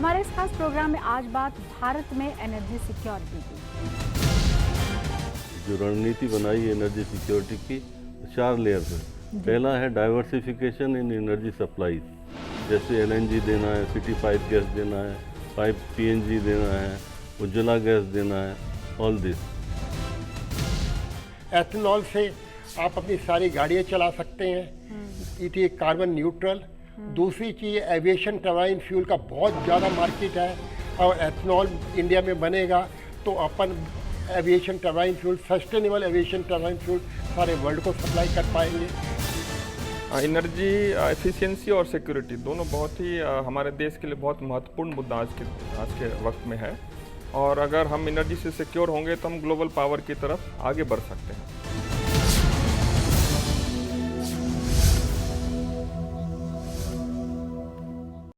हमारे इस खास प्रोग्राम में आज बात भारत में एनर्जी सिक्योरिटी की। जो रणनीति बनाई एनर्जी सिक्योरिटी की 4 लेयर है। पहला है डाइवर्सिफिकेशन इन एनर्जी सप्लाई, जैसे एलएनजी देना है, सिटी पाइप गैस देना है, पाइप पीएनजी देना है, उज्ज्वला गैस देना है, ऑल दिस। एथेनॉल से आप अपनी सारी गाड़ियाँ चला सकते हैं, इट इज कार्बन न्यूट्रल। दूसरी चीज़ एविएशन टरबाइन फ्यूल का बहुत ज़्यादा मार्केट है और एथेनॉल इंडिया में बनेगा तो अपन aviation turbine fuel, sustainable aviation turbine fuel सारे वर्ल्ड को सप्लाई कर पाएंगे। एनर्जी एफिशिएंसी और सिक्योरिटी दोनों बहुत ही हमारे देश के लिए बहुत महत्वपूर्ण मुद्दा आज के वक्त में है, और अगर हम एनर्जी से सिक्योर होंगे तो हम ग्लोबल पावर की तरफ आगे बढ़ सकते हैं।